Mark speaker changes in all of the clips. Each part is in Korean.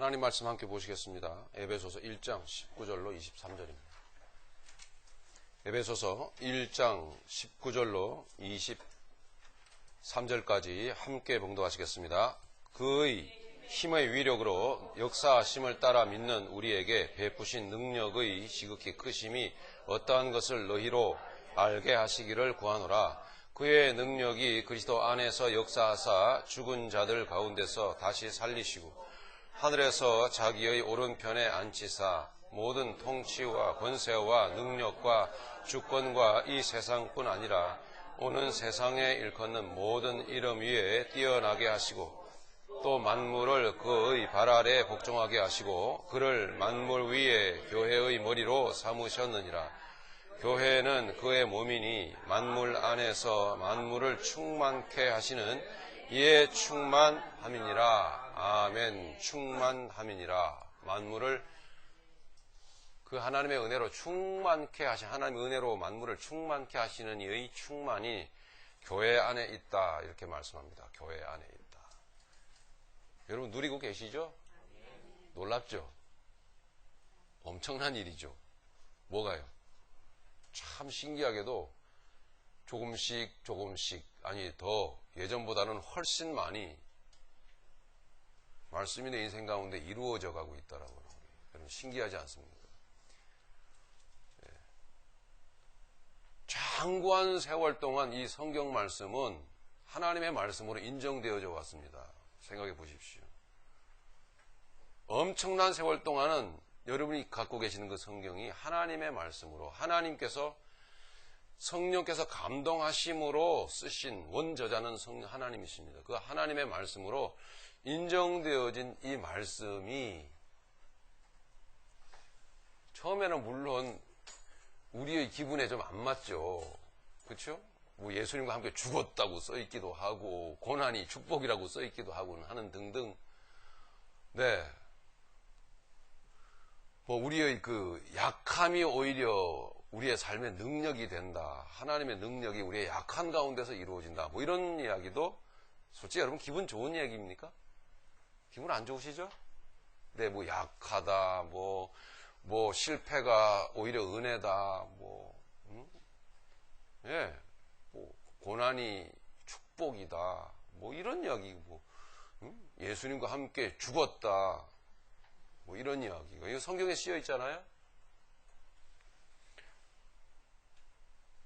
Speaker 1: 하나님 말씀 함께 보시겠습니다. 에베소서 1장 19절로 23절입니다. 에베소서 1장 19절로 23절까지 함께 봉독하시겠습니다. 그의 힘의 위력으로 역사하심을 따라 믿는 우리에게 베푸신 능력의 지극히 크심이 어떠한 것을 너희로 알게 하시기를 구하노라. 그의 능력이 그리스도 안에서 역사하사 죽은 자들 가운데서 다시 살리시고 하늘에서 자기의 오른편에 앉히사 모든 통치와 권세와 능력과 주권과 이 세상뿐 아니라 오는 세상에 일컫는 모든 이름 위에 뛰어나게 하시고 또 만물을 그의 발 아래 복종하게 하시고 그를 만물 위에 교회의 머리로 삼으셨느니라. 교회는 그의 몸이니 만물 안에서 만물을 충만케 하시는 이에 충만함이니라. 아멘. 충만함이니라. 만물을 그 하나님의 은혜로 충만케 하신, 하나님의 은혜로 만물을 충만케 하시는 이의 충만이 교회 안에 있다. 이렇게 말씀합니다. 교회 안에 있다. 여러분 누리고 계시죠? 놀랍죠? 엄청난 일이죠. 뭐가요? 참 신기하게도 조금씩 아니 더 예전보다는 훨씬 많이 말씀이 내 인생 가운데 이루어져 가고 있다라고. 여러분 신기하지 않습니까? 예. 장구한 세월 동안 이 성경 말씀은 하나님의 말씀으로 인정되어져 왔습니다. 생각해 보십시오. 엄청난 세월 동안은 여러분이 갖고 계시는 그 성경이 하나님의 말씀으로 하나님께서 성령께서 감동하심으로 쓰신 원저자는 하나님이십니다. 그 하나님의 말씀으로 인정되어진 이 말씀이 처음에는 물론 우리의 기분에 좀 안 맞죠. 그렇죠? 뭐 예수님과 함께 죽었다고 써있기도 하고 고난이 축복이라고 써있기도 하고는 하는 등등. 네. 뭐 우리의 그 약함이 오히려 우리의 삶의 능력이 된다. 하나님의 능력이 우리의 약한 가운데서 이루어진다. 뭐 이런 이야기도 솔직히 여러분 기분 좋은 이야기입니까? 기분 안 좋으시죠? 네, 뭐 약하다, 뭐 실패가 오히려 은혜다, 예, 뭐 고난이 축복이다, 뭐 이런 이야기, 예수님과 함께 죽었다, 뭐 이런 이야기가 이거 성경에 쓰여 있잖아요.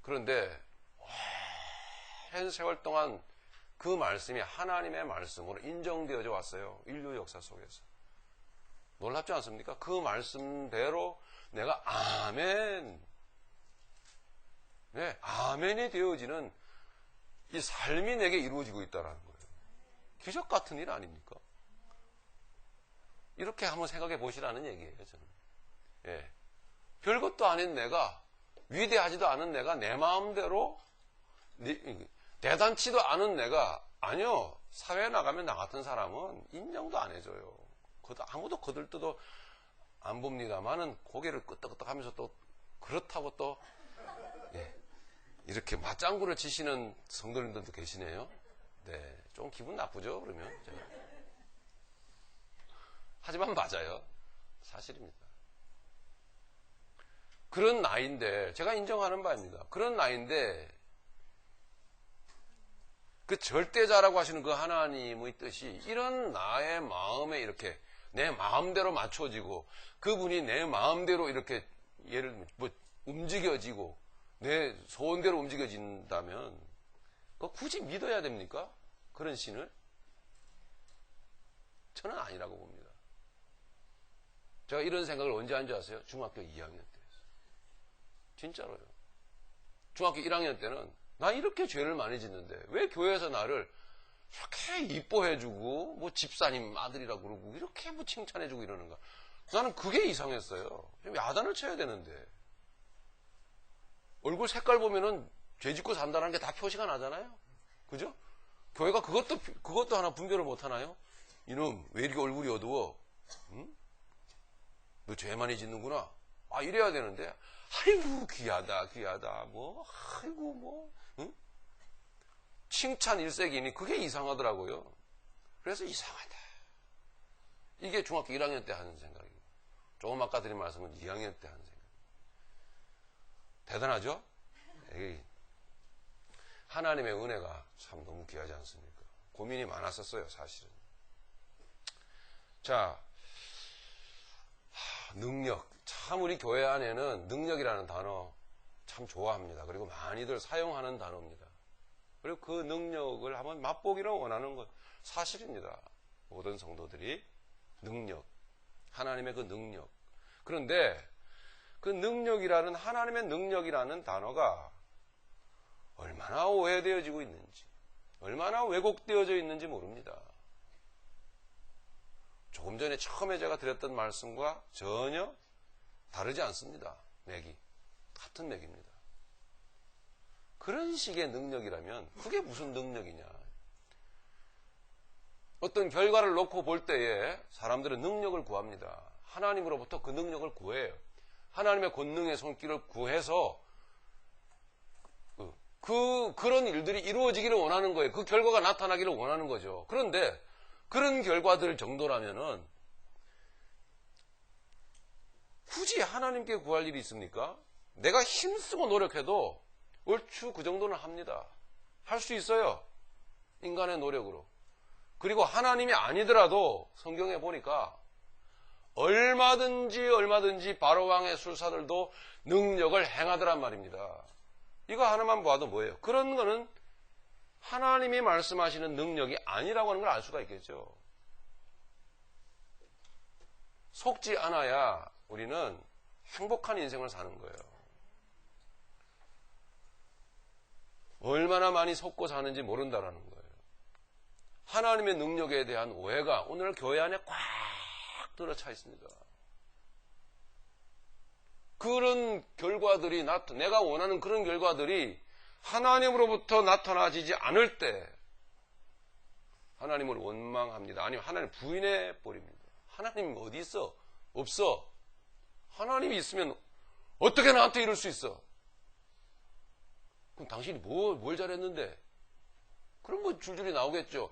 Speaker 1: 그런데 오랜 세월 동안 그 말씀이 하나님의 말씀으로 인정되어져 왔어요. 인류 역사 속에서. 놀랍지 않습니까? 그 말씀대로 내가 아멘, 네, 아멘이 되어지는 이 삶이 내게 이루어지고 있다는 거예요. 기적 같은 일 아닙니까? 이렇게 한번 생각해 보시라는 얘기예요, 저는. 예. 별것도 아닌 내가, 위대하지도 않은 내가 내 마음대로, 대단치도 않은 내가, 아니요, 사회에 나가면 나 같은 사람은 인정도 안 해줘요. 아무도 거들떠도 안 봅니다만은 고개를 끄덕끄덕 하면서 또, 그렇다고 또, 예, 이렇게 맞장구를 치시는 성도님들도 계시네요. 네, 좀 기분 나쁘죠, 그러면. 하지만 맞아요. 사실입니다. 그런 나이인데, 제가 인정하는 바입니다. 그런 나이인데, 그 절대자라고 하시는 그 하나님의 뜻이 이런 나의 마음에 이렇게 내 마음대로 맞춰지고 그분이 내 마음대로 이렇게 예를 들면 뭐 움직여지고 내 소원대로 움직여진다면 그거 굳이 믿어야 됩니까? 그런 신을? 저는 아니라고 봅니다. 제가 이런 생각을 언제 한 줄 아세요? 중학교 2학년 때. 진짜로요. 중학교 1학년 때는 나 이렇게 죄를 많이 짓는데 왜 교회에서 나를 이렇게 이뻐해주고 뭐 집사님 아들이라고 그러고 이렇게 뭐 칭찬해주고 이러는가. 나는 그게 이상했어요. 야단을 쳐야 되는데 얼굴 색깔 보면은 죄 짓고 산다는 게 다 표시가 나잖아요. 그죠? 교회가 그것도 하나 분별을 못 하나요? 이놈 왜 이렇게 얼굴이 어두워? 응? 너 죄 많이 짓는구나. 아 이래야 되는데 아이고 귀하다 뭐 아이고 뭐 응? 칭찬 일색이니 그게 이상하더라고요. 그래서 이상하다. 이게 중학교 1학년 때 하는 생각이고, 조금 아까 드린 말씀은 2학년 때 하는 생각. 대단하죠? 하나님의 은혜가 참 너무 귀하지 않습니까? 고민이 많았었어요, 사실은. 자, 능력. 참 우리 교회 안에는 능력이라는 단어 참 좋아합니다. 그리고 많이들 사용하는 단어입니다. 그리고 그 능력을 한번 맛보기를 원하는 것 사실입니다. 모든 성도들이 능력, 하나님의 그 능력. 그런데 그 능력이라는, 하나님의 능력이라는 단어가 얼마나 오해되어지고 있는지, 얼마나 왜곡되어져 있는지 모릅니다. 조금 전에 처음에 제가 드렸던 말씀과 전혀 다르지 않습니다. 맥이. 같은 맥입니다. 그런 식의 능력이라면 그게 무슨 능력이냐. 어떤 결과를 놓고 볼 때에 사람들은 능력을 구합니다. 하나님으로부터 그 능력을 구해요. 하나님의 권능의 손길을 구해서 그런 일들이 이루어지기를 원하는 거예요. 그 결과가 나타나기를 원하는 거죠. 그런데 그런 결과들 정도라면은 굳이 하나님께 구할 일이 있습니까? 내가 힘쓰고 노력해도 얼추 그 정도는 합니다. 할 수 있어요. 인간의 노력으로. 그리고 하나님이 아니더라도 성경에 보니까 얼마든지 바로왕의 술사들도 능력을 행하더란 말입니다. 이거 하나만 봐도 뭐예요? 그런 거는 하나님이 말씀하시는 능력이 아니라고 하는 걸 알 수가 있겠죠. 속지 않아야 우리는 행복한 인생을 사는 거예요. 얼마나 많이 속고 사는지 모른다라는 거예요. 하나님의 능력에 대한 오해가 오늘 교회 안에 꽉 들어차 있습니다. 그런 결과들이 내가 원하는 그런 결과들이 하나님으로부터 나타나지지 않을 때 하나님을 원망합니다. 아니면 하나님 부인해 버립니다. 하나님 어디 있어? 없어. 하나님이 있으면 어떻게 나한테 이럴 수 있어? 그럼 당신이 뭘 잘했는데? 그런 거 줄줄이 나오겠죠.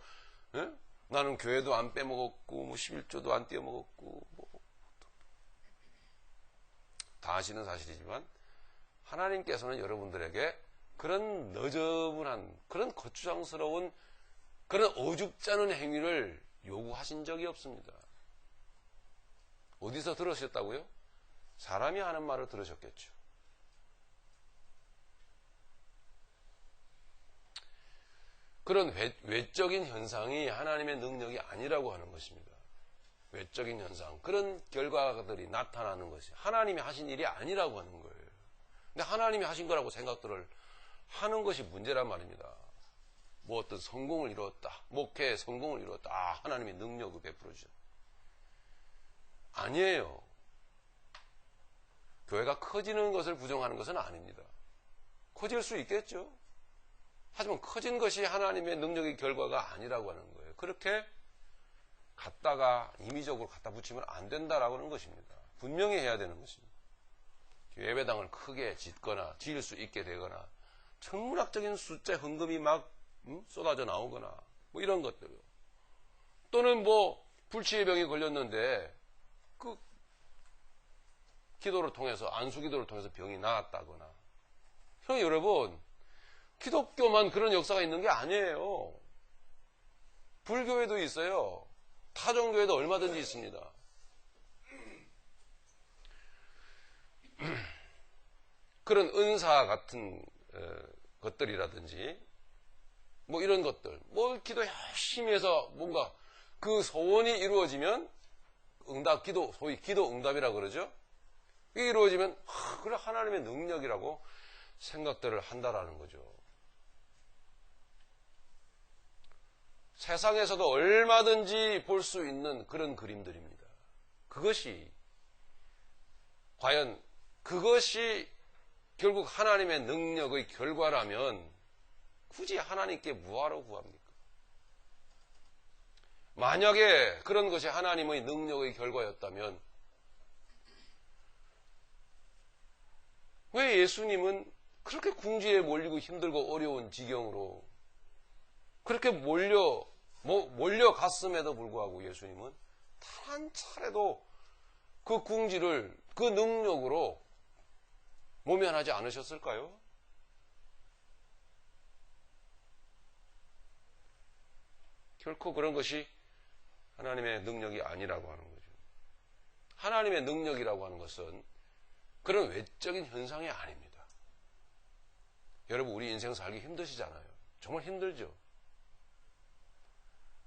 Speaker 1: 예? 나는 교회도 안 빼먹었고, 11조도 안 떼어먹었고, 다 아시는 사실이지만, 하나님께서는 여러분들에게 그런 너저분한, 그런 거추장스러운, 그런 어줍잖은 행위를 요구하신 적이 없습니다. 어디서 들으셨다고요? 사람이 하는 말을 들으셨겠죠. 그런 외적인 현상이 하나님의 능력이 아니라고 하는 것입니다. 외적인 현상, 그런 결과들이 나타나는 것이 하나님이 하신 일이 아니라고 하는 거예요. 근데 하나님이 하신 거라고 생각들을 하는 것이 문제란 말입니다. 뭐 어떤 성공을 이루었다, 목회에 성공을 이루었다, 하나님의 능력을 베풀어 주셨다. 아니에요. 교회가 커지는 것을 부정하는 것은 아닙니다. 커질 수 있겠죠. 하지만 커진 것이 하나님의 능력의 결과가 아니라고 하는 거예요. 그렇게 갖다가 임의적으로 갖다 붙이면 안 된다라고 하는 것입니다. 분명히 해야 되는 것입니다. 예배당을 크게 짓거나 지을 수 있게 되거나 천문학적인 숫자 헌금이 막 쏟아져 나오거나 뭐 이런 것들, 또는 뭐 불치의 병이 걸렸는데 그 기도를 통해서, 안수 기도를 통해서 병이 나았다거나. 여러분, 기독교만 그런 역사가 있는 게 아니에요. 불교에도 있어요. 타종교에도 얼마든지 있습니다. 그런 은사 같은 것들이라든지 뭐 이런 것들, 뭐 기도 열심히 해서 뭔가 그 소원이 이루어지면 소위 기도 응답이라고 그러죠. 이게 이루어지면 그래 하나님의 능력이라고 생각들을 한다라는 거죠. 세상에서도 얼마든지 볼 수 있는 그런 그림들입니다. 과연 그것이 결국 하나님의 능력의 결과라면 굳이 하나님께 뭐하러 구합니까? 만약에 그런 것이 하나님의 능력의 결과였다면 왜 예수님은 그렇게 궁지에 몰리고 힘들고 어려운 지경으로 그렇게 몰려갔음에도 불구하고 예수님은 단 한 차례도 그 궁지를 그 능력으로 모면하지 않으셨을까요? 결코 그런 것이 하나님의 능력이 아니라고 하는 거죠. 하나님의 능력이라고 하는 것은 그런 외적인 현상이 아닙니다. 여러분, 우리 인생 살기 힘드시잖아요. 정말 힘들죠.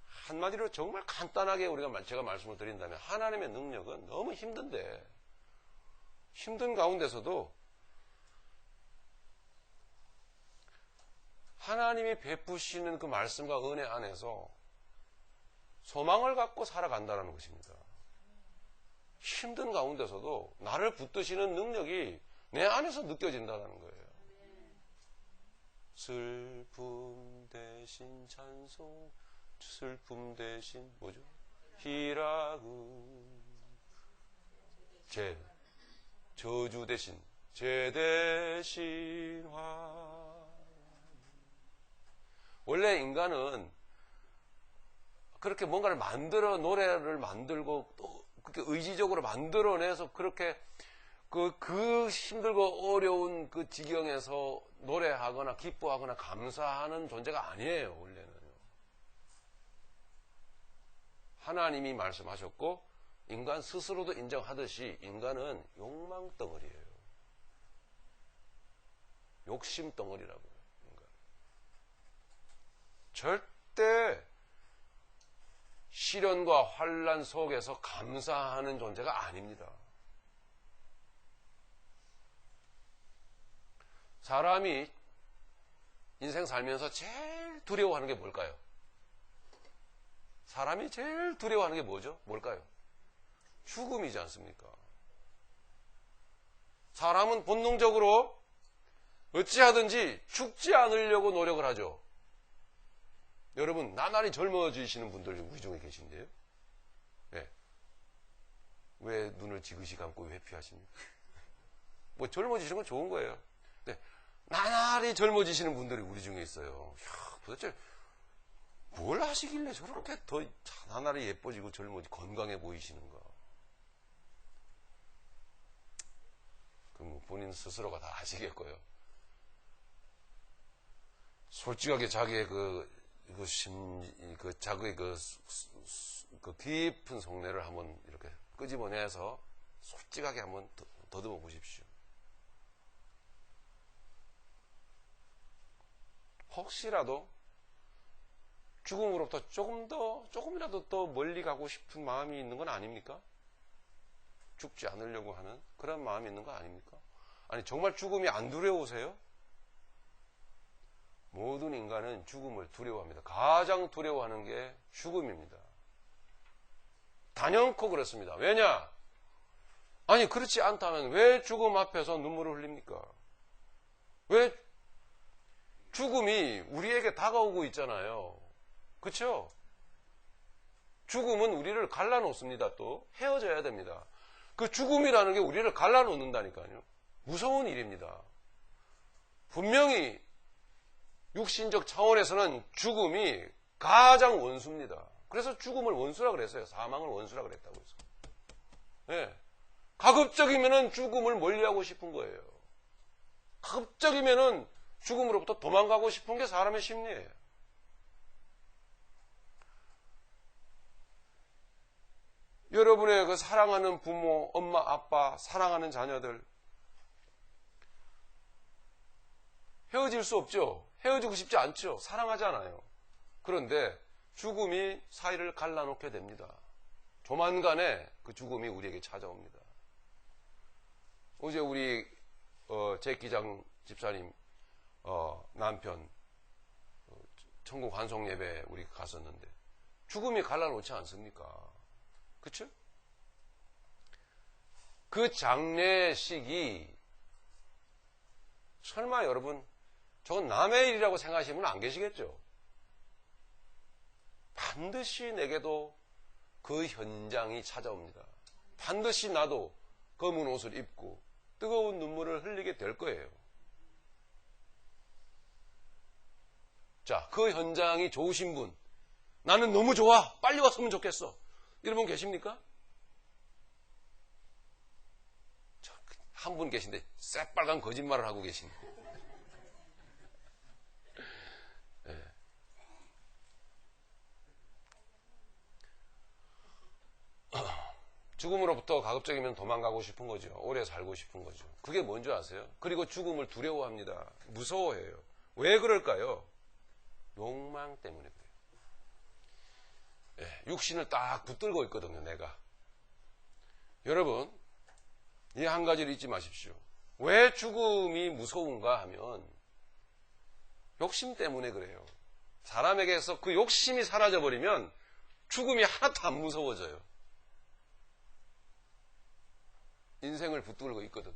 Speaker 1: 한마디로 정말 간단하게 제가 말씀을 드린다면 하나님의 능력은 너무 힘든데 힘든 가운데서도 하나님이 베푸시는 그 말씀과 은혜 안에서 소망을 갖고 살아간다는 것입니다. 힘든 가운데서도 나를 붙드시는 능력이 내 안에서 느껴진다는 거예요. 슬픔 대신 찬송, 슬픔 대신 뭐죠? 희락은 저주 대신 제 대신 화. 원래 인간은 그렇게 뭔가를 노래를 만들고 또 그렇게 의지적으로 만들어내서 그렇게 그 힘들고 어려운 그 지경에서 노래하거나 기뻐하거나 감사하는 존재가 아니에요, 원래는. 하나님이 말씀하셨고 인간 스스로도 인정하듯이 인간은 욕망 덩어리예요. 욕심 덩어리라고요. 인간. 절대 시련과 환난 속에서 감사하는 존재가 아닙니다. 사람이 인생 살면서 제일 두려워하는 게 뭘까요? 사람이 제일 두려워하는 게 뭐죠? 뭘까요? 죽음이지 않습니까? 사람은 본능적으로 어찌하든지 죽지 않으려고 노력을 하죠. 여러분, 나날이 젊어지시는 분들 우리 중에 계신데요. 네. 왜 눈을 지그시 감고 회피하십니까? 뭐 젊어지시는 건 좋은 거예요. 네. 나날이 젊어지시는 분들이 우리 중에 있어요. 이야, 도대체 뭘 하시길래 저렇게 더 나날이 예뻐지고 젊어지고 건강해 보이시는가? 그럼 본인 스스로가 다 아시겠고요. 솔직하게 자기의 자기의 그 깊은 속내를 한번 이렇게 끄집어내서 솔직하게 한번 더듬어 보십시오. 혹시라도 죽음으로부터 조금이라도 더 멀리 가고 싶은 마음이 있는 건 아닙니까? 죽지 않으려고 하는 그런 마음이 있는 거 아닙니까? 아니, 정말 죽음이 안 두려우세요? 모든 인간은 죽음을 두려워합니다. 가장 두려워하는 게 죽음입니다. 단연코 그렇습니다. 왜냐? 아니, 그렇지 않다면 왜 죽음 앞에서 눈물을 흘립니까? 왜 죽음이 우리에게 다가오고 있잖아요. 그렇죠? 죽음은 우리를 갈라놓습니다. 또 헤어져야 됩니다. 그 죽음이라는 게 우리를 갈라놓는다니까요. 무서운 일입니다. 분명히 육신적 차원에서는 죽음이 가장 원수입니다. 그래서 죽음을 원수라 그랬어요. 사망을 원수라 그랬다고 해서. 네. 가급적이면은 죽음을 멀리하고 싶은 거예요. 가급적이면은 죽음으로부터 도망가고 싶은 게 사람의 심리예요. 여러분의 그 사랑하는 부모, 엄마, 아빠, 사랑하는 자녀들 헤어질 수 없죠. 헤어지고 싶지 않죠. 사랑하잖아요. 그런데 죽음이 사이를 갈라놓게 됩니다. 조만간에 그 죽음이 우리에게 찾아옵니다. 어제 우리 제기장 집사님 남편 천국 환송 예배 우리 갔었는데 죽음이 갈라놓지 않습니까? 그렇죠? 그 장례식이 설마 여러분 저건 남의 일이라고 생각하시는 분 안 계시겠죠? 반드시 내게도 그 현장이 찾아옵니다. 반드시 나도 검은 옷을 입고 뜨거운 눈물을 흘리게 될 거예요. 자, 그 현장이 좋으신 분, 나는 너무 좋아, 빨리 왔으면 좋겠어, 이런 분 계십니까? 한 분 계신데 새빨간 거짓말을 하고 계십니다. 네. 죽음으로부터 가급적이면 도망가고 싶은 거죠. 오래 살고 싶은 거죠. 그게 뭔지 아세요? 그리고 죽음을 두려워합니다. 무서워해요. 왜 그럴까요? 욕망 때문에 그래요. 네, 육신을 딱 붙들고 있거든요, 내가. 여러분, 이 한 가지를 잊지 마십시오. 왜 죽음이 무서운가 하면 욕심 때문에 그래요. 사람에게서 그 욕심이 사라져버리면 죽음이 하나도 안 무서워져요. 인생을 붙들고 있거든.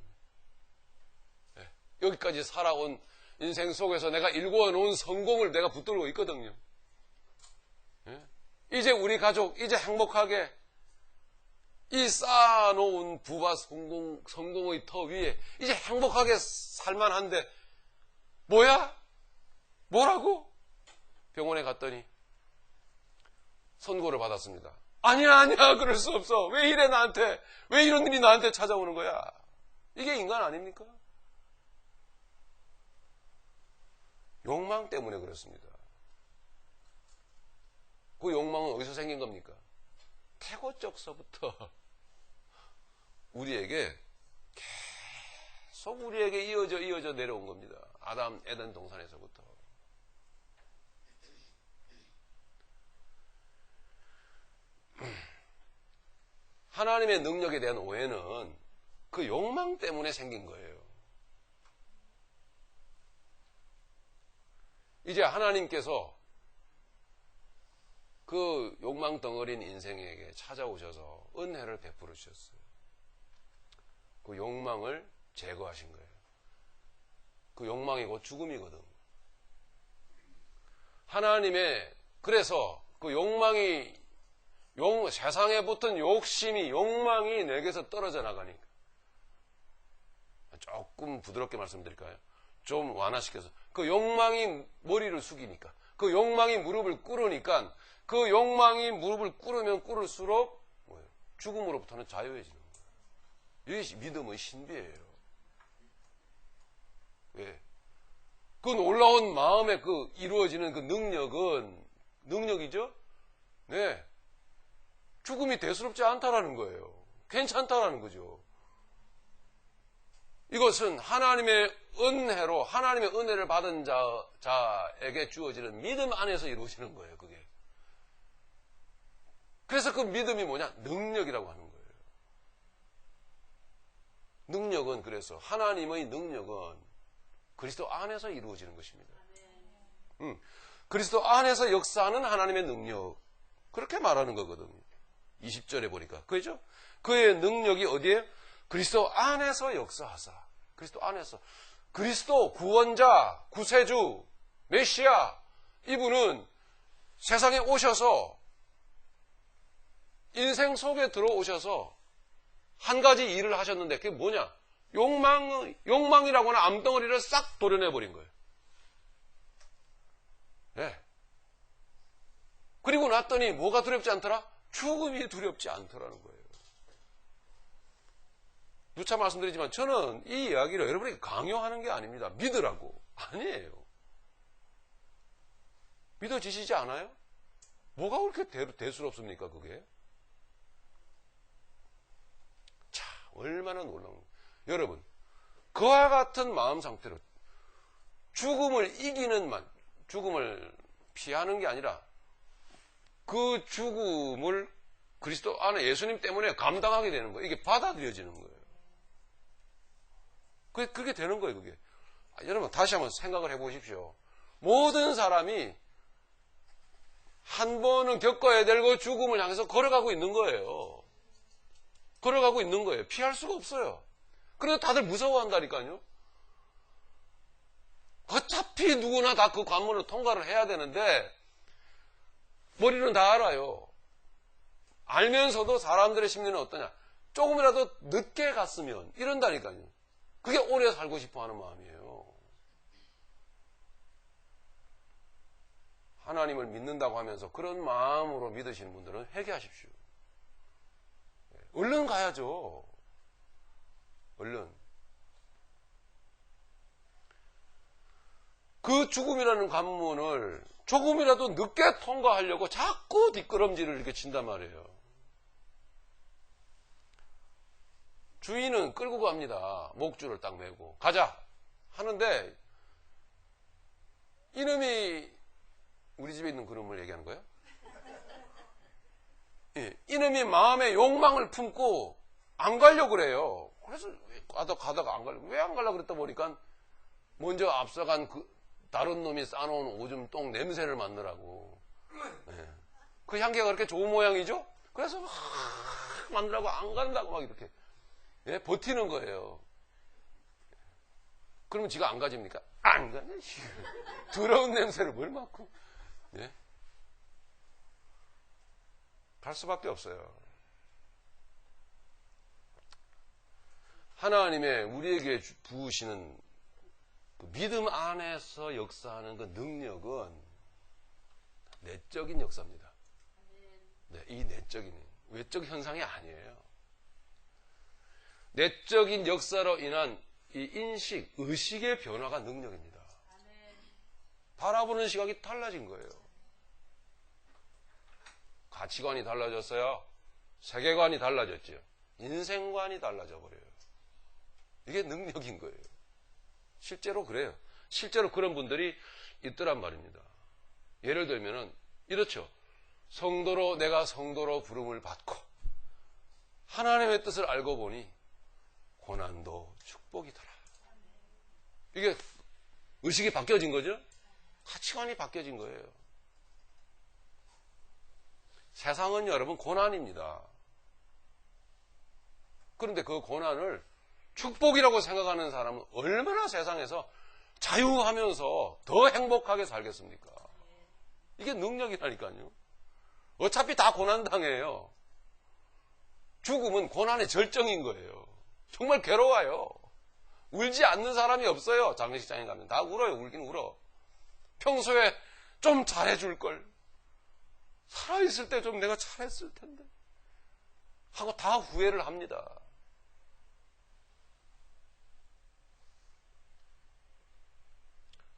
Speaker 1: 네. 여기까지 살아온 인생 속에서 내가 일궈놓은 성공을 내가 붙들고 있거든요. 네. 이제 우리 가족, 이제 행복하게 이 쌓아놓은 부와 성공의 터 위에 이제 행복하게 살만한데 뭐야? 뭐라고? 병원에 갔더니 선고를 받았습니다. 아니야, 그럴 수 없어. 왜 이래 나한테? 왜 이런 일이 나한테 찾아오는 거야? 이게 인간 아닙니까? 욕망 때문에 그렇습니다. 그 욕망은 어디서 생긴 겁니까? 태고적서부터 우리에게 계속 우리에게 이어져 내려온 겁니다. 아담 에덴 동산에서부터. 하나님의 능력에 대한 오해는 그 욕망 때문에 생긴 거예요. 이제 하나님께서 그 욕망 덩어리인 인생에게 찾아오셔서 은혜를 베풀어 주셨어요. 그 욕망을 제거하신 거예요. 그 욕망이 곧 죽음이거든. 하나님의, 그래서 그 욕망이, 세상에 붙은 욕심이, 욕망이 내게서 떨어져 나가니까. 조금 부드럽게 말씀드릴까요? 좀 완화시켜서. 그 욕망이 머리를 숙이니까, 그 욕망이 무릎을 꿇으니까, 그 욕망이 무릎을 꿇으면 꿇을수록 뭐예요? 죽음으로부터는 자유해지는 거예요. 이것이 믿음의 신비예요. 왜? 그 놀라운 마음에 그 이루어지는 그 능력이죠? 네. 죽음이 대수롭지 않다라는 거예요. 괜찮다라는 거죠. 이것은 하나님의 은혜로, 하나님의 은혜를 받은 자에게 주어지는 믿음 안에서 이루어지는 거예요, 그게. 그래서 그 믿음이 뭐냐? 능력이라고 하는 거예요. 능력은 그래서 하나님의 능력은 그리스도 안에서 이루어지는 것입니다. 그리스도 안에서 역사하는 하나님의 능력. 그렇게 말하는 거거든요. 20절에 보니까. 그죠? 그의 능력이 어디에? 그리스도 안에서 역사하사. 그리스도 안에서. 그리스도 구원자, 구세주, 메시아. 이분은 세상에 오셔서 인생 속에 들어오셔서 한 가지 일을 하셨는데 그게 뭐냐? 욕망이라고 하는 암덩어리를 싹 도려내버린 거예요. 네. 그리고 났더니 뭐가 두렵지 않더라? 죽음이 두렵지 않더라는 거예요. 누차 말씀드리지만 저는 이 이야기를 여러분에게 강요하는 게 아닙니다. 믿으라고. 아니에요. 믿어지시지 않아요? 뭐가 그렇게 대수롭습니까, 그게? 자, 얼마나 놀라운 거예요. 여러분, 그와 같은 마음 상태로 죽음을 죽음을 피하는 게 아니라 그 죽음을 그리스도 안에 예수님 때문에 감당하게 되는 거예요. 이게 받아들여지는 거예요. 그게 되는 거예요, 그게. 여러분, 다시 한번 생각을 해보십시오. 모든 사람이 한 번은 겪어야 될 그 죽음을 향해서 걸어가고 있는 거예요. 걸어가고 있는 거예요. 피할 수가 없어요. 그래도 다들 무서워한다니까요. 어차피 누구나 다 그 관문을 통과를 해야 되는데 머리는 다 알아요. 알면서도 사람들의 심리는 어떠냐? 조금이라도 늦게 갔으면 이런다니까요. 그게 오래 살고 싶어 하는 마음이에요. 하나님을 믿는다고 하면서 그런 마음으로 믿으시는 분들은 회개하십시오. 얼른 가야죠. 얼른. 그 죽음이라는 관문을 조금이라도 늦게 통과하려고 자꾸 뒷걸음질을 이렇게 친단 말이에요. 주인은 끌고 갑니다. 목줄을 딱 메고 가자 하는데, 이놈이 우리 집에 있는 그놈을 얘기하는 거예요? 예, 이놈이 마음의 욕망을 품고 안 가려고 그래요. 그래서 가다가 안 가려고. 왜 안 가려고 그랬다 보니까 먼저 앞서간 그 다른 놈이 싸놓은 오줌 똥 냄새를 맡느라고. 예. 그 향기가 그렇게 좋은 모양이죠? 그래서 막 맡느라고 안 간다고 막 이렇게, 예? 버티는 거예요. 그러면 지가 안 가집니까? 안 가네. 더러운 냄새를 뭘 맡고. 예? 갈 수밖에 없어요. 하나님의 우리에게 부으시는 그 믿음 안에서 역사하는 그 능력은 내적인 역사입니다. 네, 이 내적인, 외적 현상이 아니에요. 내적인 역사로 인한 이 인식, 의식의 변화가 능력입니다. 바라보는 시각이 달라진 거예요. 가치관이 달라졌어요. 세계관이 달라졌죠. 인생관이 달라져 버려요. 이게 능력인 거예요. 실제로 그래요. 실제로 그런 분들이 있더란 말입니다. 예를 들면은 이렇죠. 성도로, 내가 성도로 부름을 받고 하나님의 뜻을 알고 보니 고난도 축복이더라. 이게 의식이 바뀌어진 거죠. 가치관이 바뀌어진 거예요. 세상은 여러분 고난입니다. 그런데 그 고난을 축복이라고 생각하는 사람은 얼마나 세상에서 자유하면서 더 행복하게 살겠습니까? 이게 능력이라니까요. 어차피 다 고난당해요. 죽음은 고난의 절정인 거예요. 정말 괴로워요. 울지 않는 사람이 없어요. 장례식장에 가면 다 울어요. 울긴 울어. 평소에 좀 잘해줄 걸. 살아있을 때 좀 내가 잘했을 텐데 하고 다 후회를 합니다.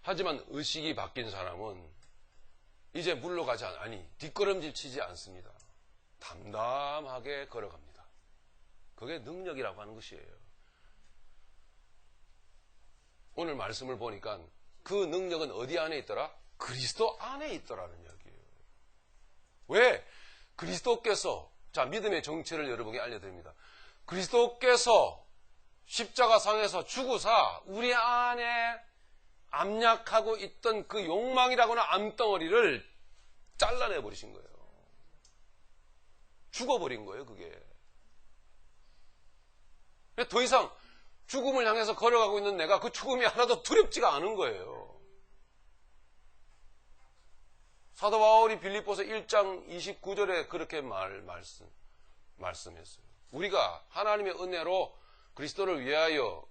Speaker 1: 하지만 의식이 바뀐 사람은 이제 물러가지 아니 뒷걸음질 치지 않습니다. 담담하게 걸어갑니다. 그게 능력이라고 하는 것이에요. 오늘 말씀을 보니까 그 능력은 어디 안에 있더라? 그리스도 안에 있더라는 이야기예요. 왜? 그리스도께서, 자, 믿음의 정체를 여러분에게 알려드립니다. 그리스도께서 십자가상에서 죽으사 우리 안에 압력하고 있던 그 욕망이라고는 암덩어리를 잘라내버리신 거예요. 죽어버린 거예요, 그게. 더 이상 죽음을 향해서 걸어가고 있는 내가 그 죽음이 하나도 두렵지가 않은 거예요. 사도 바울이 빌립보서 1장 29절에 그렇게 말씀했어요. 우리가 하나님의 은혜로 그리스도를 위하여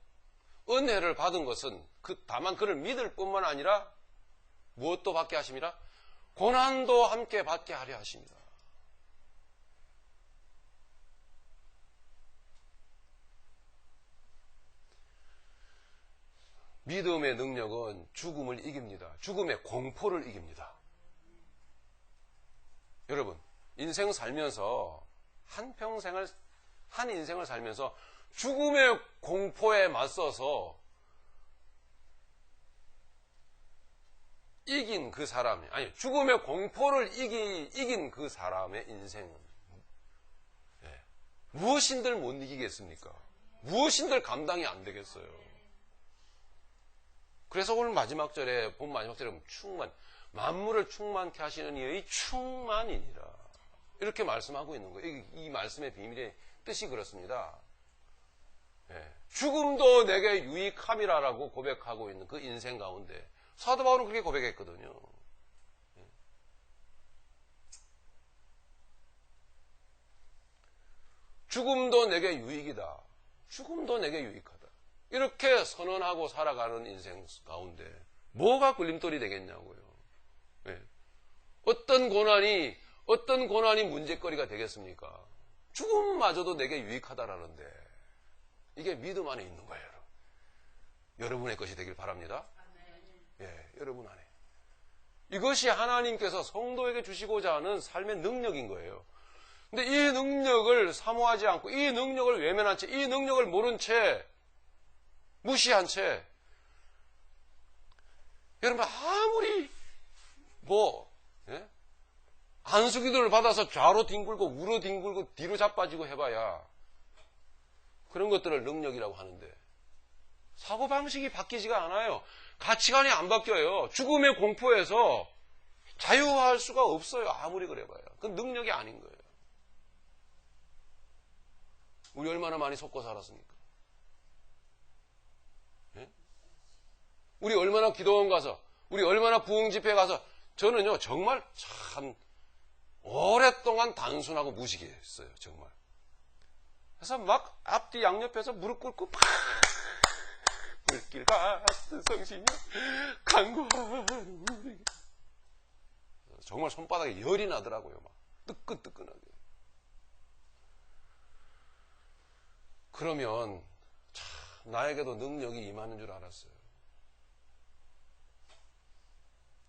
Speaker 1: 은혜를 받은 것은 다만 그를 믿을 뿐만 아니라 무엇도 받게 하심이라? 고난도 함께 받게 하려 하십니다. 믿음의 능력은 죽음을 이깁니다. 죽음의 공포를 이깁니다. 여러분, 인생 살면서 한 인생을 살면서 죽음의 공포에 맞서서 이긴 그 사람이, 아니, 죽음의 공포를 이긴 그 사람의 인생은 무엇인들 못 이기겠습니까? 무엇인들 감당이 안 되겠어요. 그래서 오늘 마지막 절에, 본 마지막 절에 만물을 충만케 하시는 이의 충만이니라. 이렇게 말씀하고 있는 거예요. 이 말씀의 비밀의 뜻이 그렇습니다. 죽음도 내게 유익함이라고 고백하고 있는 그 인생 가운데 사도 바울은 그렇게 고백했거든요. 죽음도 내게 유익이다. 죽음도 내게 유익하다. 이렇게 선언하고 살아가는 인생 가운데 뭐가 걸림돌이 되겠냐고요. 어떤 고난이 문제거리가 되겠습니까? 죽음마저도 내게 유익하다라는데 이게 믿음 안에 있는 거예요. 여러분의 것이 되길 바랍니다. 예, 여러분 안에. 이것이 하나님께서 성도에게 주시고자 하는 삶의 능력인 거예요. 근데 이 능력을 사모하지 않고 이 능력을 외면한 채 이 능력을 모른 채 무시한 채 여러분 아무리 예? 안수기도를 받아서 좌로 뒹굴고 우로 뒹굴고 뒤로 자빠지고 해봐야 그런 것들을 능력이라고 하는데 사고방식이 바뀌지가 않아요. 가치관이 안 바뀌어요. 죽음의 공포에서 자유할 수가 없어요. 아무리 그래봐야. 그건 능력이 아닌 거예요. 우리 얼마나 많이 속고 살았습니까? 예? 우리 얼마나 기도원 가서 우리 얼마나 부흥집회 가서 저는요 정말 참 오랫동안 단순하고 무식했어요. 정말. 그래서 막 앞뒤 양옆에서 무릎 꿇고 막 물길 같은 성신이여 간구하는 우리 정말 손바닥에 열이 나더라고요. 막 뜨끈뜨끈하게. 그러면 참 나에게도 능력이 임하는 줄 알았어요.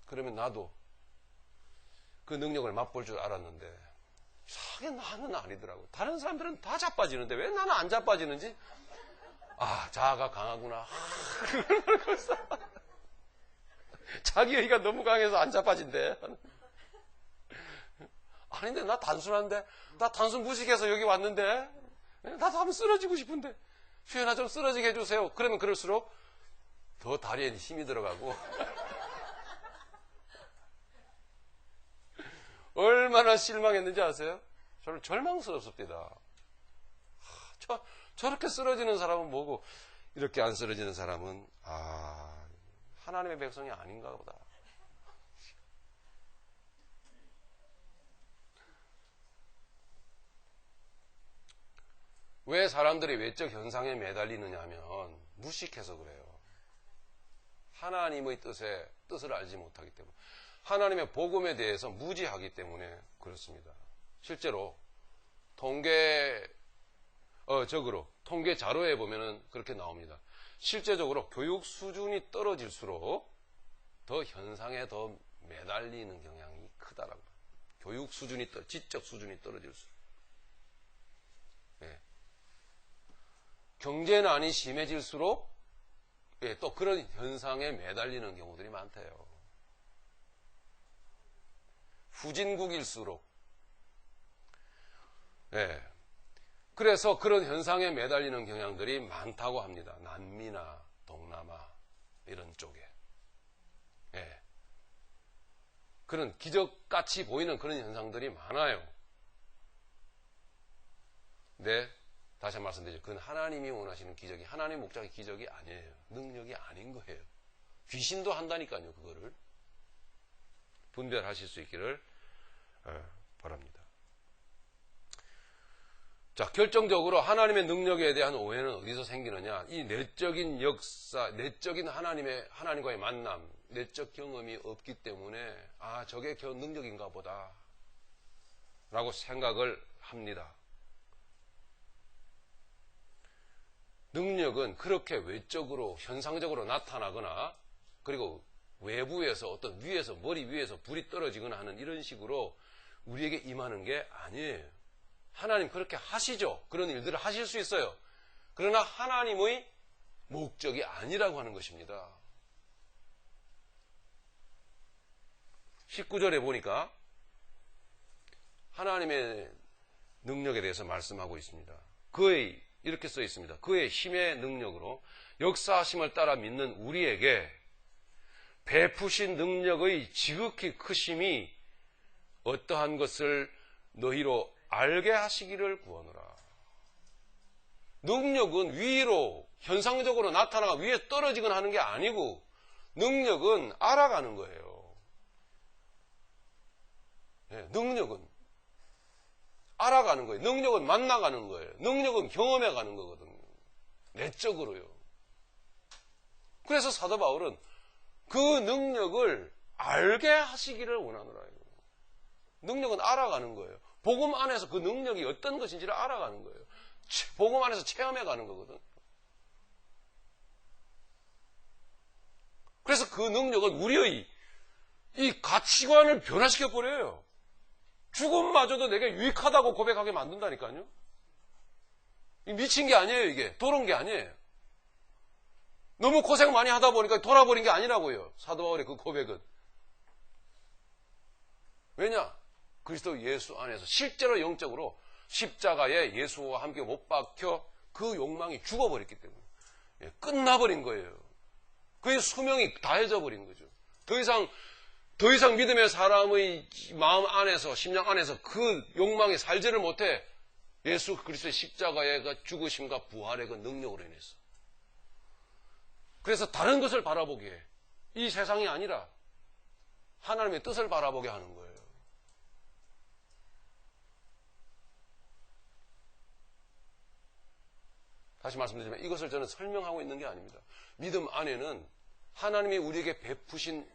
Speaker 1: 그러면 나도 그 능력을 맛볼 줄 알았는데 이상하게 나는 아니더라고요. 다른 사람들은 다 자빠지는데 왜 나는 안 자빠지는지 자아가 강하구나. 자기의가 너무 강해서 안 자빠진대. 아닌데 나 단순한데 나 단순 무식해서 여기 왔는데 나도 한번 쓰러지고 싶은데 주여 나 좀 쓰러지게 해주세요. 그러면 그럴수록 더 다리에 힘이 들어가고 얼마나 실망했는지 아세요? 저는 절망스럽습니다. 저렇게 쓰러지는 사람은 뭐고 이렇게 안 쓰러지는 사람은 하나님의 백성이 아닌가 보다. 왜 사람들이 외적 현상에 매달리느냐 하면 무식해서 그래요. 하나님의 뜻을 알지 못하기 때문에 하나님의 복음에 대해서 무지하기 때문에 그렇습니다. 실제로 통계 자료에 보면은 그렇게 나옵니다. 실제적으로 교육 수준이 떨어질수록 더 현상에 더 매달리는 경향이 크다라고. 교육 수준이 지적 수준이 떨어질수록. 예. 경제난이 심해질수록 또 그런 현상에 매달리는 경우들이 많대요. 후진국일수록. 그래서 그런 현상에 매달리는 경향들이 많다고 합니다. 남미나 동남아 이런 쪽에. 그런 기적같이 보이는 그런 현상들이 많아요. 네, 다시 한 번 말씀드리죠. 그건 하나님이 원하시는 기적이, 하나님 목적의 기적이 아니에요. 능력이 아닌 거예요. 귀신도 한다니까요. 그거를 분별하실 수 있기를 바랍니다. 자, 결정적으로 하나님의 능력에 대한 오해는 어디서 생기느냐? 이 내적인 역사, 내적인 하나님과의 만남, 내적 경험이 없기 때문에 저게 능력인가 보다 라고 생각을 합니다. 능력은 그렇게 외적으로 현상적으로 나타나거나 그리고 외부에서 어떤 위에서 머리 위에서 불이 떨어지거나 하는 이런 식으로 우리에게 임하는 게 아니에요. 하나님 그렇게 하시죠. 그런 일들을 하실 수 있어요. 그러나 하나님의 목적이 아니라고 하는 것입니다. 19절에 보니까 하나님의 능력에 대해서 말씀하고 있습니다. 이렇게 써 있습니다. 그의 힘의 능력으로 역사하심을 따라 믿는 우리에게 베푸신 능력의 지극히 크심이 어떠한 것을 너희로 알게 하시기를 구하노라. 능력은 위로 현상적으로 나타나가 위에 떨어지거나 하는 게 아니고 능력은 알아가는 거예요. 능력은 알아가는 거예요. 능력은 만나가는 거예요. 능력은 경험해가는 거거든요. 내적으로요. 그래서 사도 바울은 그 능력을 알게 하시기를 원하노라. 능력은 알아가는 거예요. 복음 안에서 그 능력이 어떤 것인지를 알아가는 거예요. 복음 안에서 체험해 가는 거거든. 그래서 그 능력은 우리의 이 가치관을 변화시켜 버려요. 죽음마저도 내게 유익하다고 고백하게 만든다니까요. 미친 게 아니에요, 이게. 돌아온 게 아니에요. 너무 고생 많이 하다 보니까 돌아버린 게 아니라고요. 사도 바울의 그 고백은. 왜냐? 그리스도 예수 안에서 실제로 영적으로 십자가에 예수와 함께 못 박혀 그 욕망이 죽어버렸기 때문에 끝나버린 거예요. 그의 수명이 다해져 버린 거죠. 더 이상 믿음의 사람의 마음 안에서, 심령 안에서 그 욕망이 살지를 못해. 예수 그리스도의 십자가의 그 죽으심과 부활의 그 능력으로 인해서. 그래서 다른 것을 바라보게 해. 이 세상이 아니라 하나님의 뜻을 바라보게 하는 거예요. 다시 말씀드리지만 이것을 저는 설명하고 있는 게 아닙니다. 믿음 안에는 하나님이 우리에게 베푸신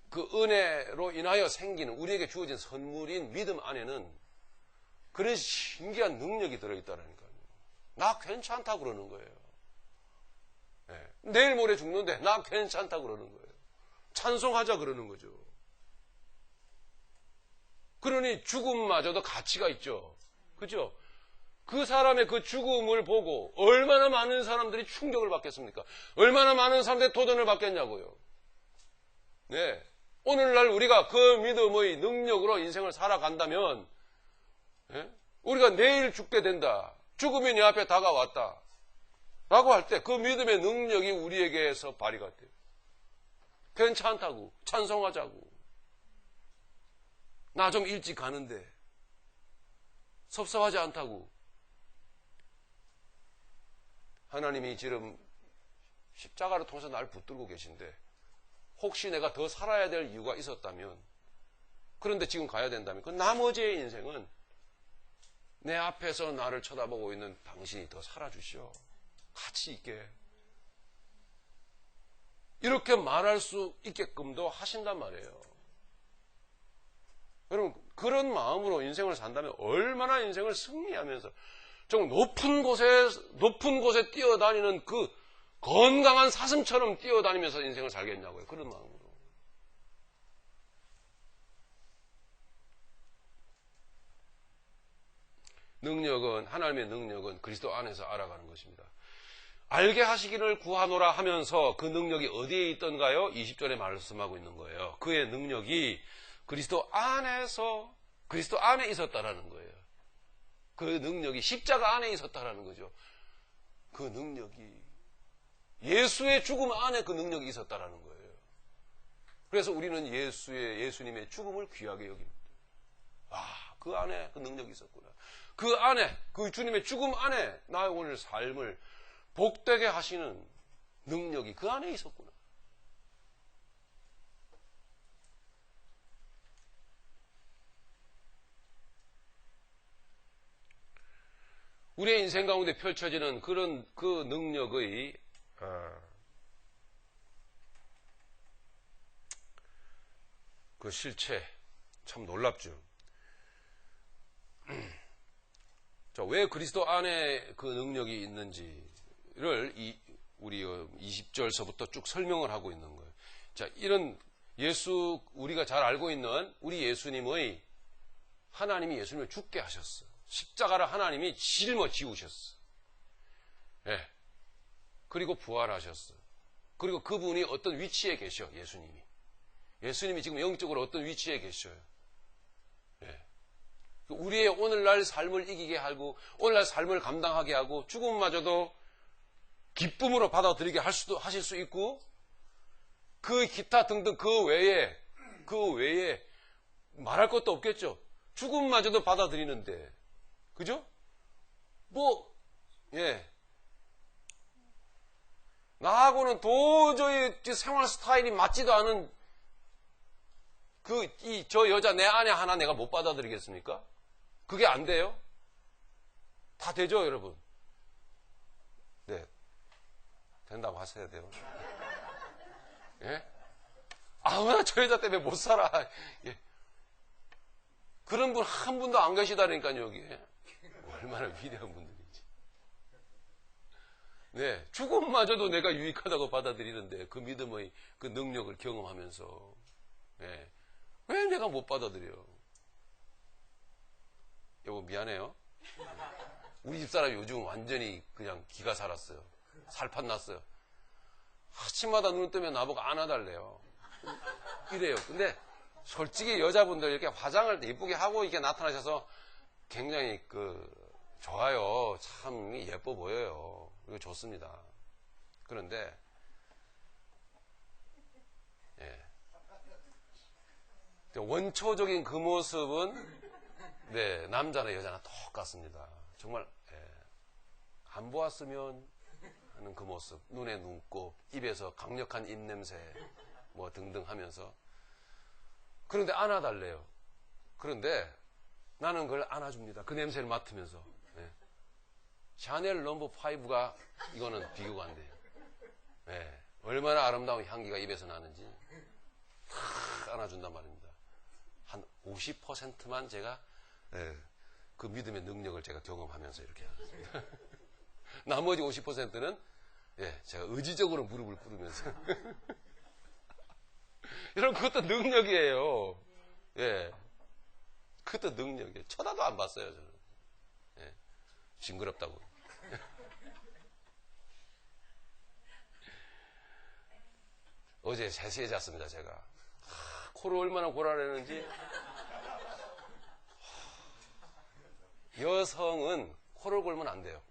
Speaker 1: 그 은혜로 인하여 생기는 우리에게 주어진 선물인 믿음 안에는 그런 신기한 능력이 들어있다라니까요. 나 괜찮다 그러는 거예요. 네. 내일 모레 죽는데 나 괜찮다 그러는 거예요. 찬송하자 그러는 거죠. 그러니 죽음마저도 가치가 있죠. 그죠? 그 사람의 그 죽음을 보고 얼마나 많은 사람들이 충격을 받겠습니까? 얼마나 많은 사람들이 도전을 받겠냐고요. 네. 오늘날 우리가 그 믿음의 능력으로 인생을 살아간다면, 네? 우리가 내일 죽게 된다. 죽음이 내 앞에 다가왔다. 라고 할 때 그 믿음의 능력이 우리에게서 발휘가 돼요. 괜찮다고, 찬송하자고. 나 좀 일찍 가는데, 섭섭하지 않다고. 하나님이 지금 십자가를 통해서 날 붙들고 계신데 혹시 내가 더 살아야 될 이유가 있었다면 그런데 지금 가야 된다면 그 나머지의 인생은 내 앞에서 나를 쳐다보고 있는 당신이 더 살아주시오. 가치 있게. 이렇게 말할 수 있게끔도 하신단 말이에요. 여러분 그런 마음으로 인생을 산다면 얼마나 인생을 승리하면서 좀 높은 곳에 뛰어다니는 그 건강한 사슴처럼 뛰어다니면서 인생을 살겠냐고요. 그런 마음으로. 하나님의 능력은 그리스도 안에서 알아가는 것입니다. 알게 하시기를 구하노라 하면서 그 능력이 어디에 있던가요? 20절에 말씀하고 있는 거예요. 그의 능력이 그리스도 안에 있었다라는 거예요. 그 능력이 십자가 안에 있었다라는 거죠. 그 능력이 예수의 죽음 안에 그 능력이 있었다라는 거예요. 그래서 우리는 예수님의 죽음을 귀하게 여깁니다. 그 안에 그 능력이 있었구나. 그 안에, 그 주님의 죽음 안에 나의 오늘 삶을 복되게 하시는 능력이 그 안에 있었구나. 우리의 인생 가운데 펼쳐지는 그런 그 능력의 그 실체 참 놀랍죠. 자, 왜 그리스도 안에 그 능력이 있는지를 우리 20절서부터 쭉 설명을 하고 있는 거예요. 자, 이런 우리가 잘 알고 있는 우리 예수님이 예수님을 죽게 하셨어. 십자가를 하나님이 짊어지우셨어. 예. 그리고 부활하셨어. 그리고 그분이 어떤 위치에 계셔, 예수님이 지금 영적으로 어떤 위치에 계셔요. 예. 우리의 오늘날 삶을 이기게 하고, 오늘날 삶을 감당하게 하고, 죽음마저도 기쁨으로 받아들이게 하실 수 있고, 그 기타 등등 그 외에 말할 것도 없겠죠. 죽음마저도 받아들이는데. 그죠? 나하고는 도저히 생활 스타일이 맞지도 않은 저 여자 내 아내 하나 내가 못 받아들이겠습니까? 그게 안 돼요? 다 되죠, 여러분? 네. 된다고 하셔야 돼요. 예? 나 저 여자 때문에 못 살아. 예. 그런 분 한 분도 안 계시다니까요, 여기에. 얼마나 위대한 분들인지. 네, 죽음마저도 내가 유익하다고 받아들이는데 그 믿음의 그 능력을 경험하면서 네, 왜 내가 못 받아들여? 여보 미안해요. 우리 집사람이 요즘 완전히 그냥 기가 살았어요. 살판 났어요. 아침마다 눈 뜨면 나보고 안아달래요. 이래요. 근데 솔직히 여자분들 이렇게 화장을 예쁘게 하고 이렇게 나타나셔서 굉장히 좋아요. 참 예뻐 보여요. 이거 좋습니다. 그런데 예. 원초적인 그 모습은 네, 남자나 여자나 똑같습니다. 정말 안 보았으면 하는 그 모습, 눈에 눈곱, 입에서 강력한 입냄새 뭐 등등 하면서 그런데 안아달래요. 그런데 나는 그걸 안아줍니다. 그 냄새를 맡으면서 샤넬 넘버 5가 이거는 비교가 안 돼요. 얼마나 아름다운 향기가 입에서 나는지 탁 안아준단 말입니다. 한 50%만 제가 그 믿음의 능력을 제가 경험하면서 이렇게 하겠습니다. 나머지 50%는 제가 의지적으로 무릎을 꿇으면서 여러분 그것도 능력이에요. 그것도 능력이에요. 쳐다도 안 봤어요 저는. 징그럽다고. 어제 3시에 잤습니다 제가. 코를 얼마나 골아내는지. 여성은 코를 골면 안 돼요.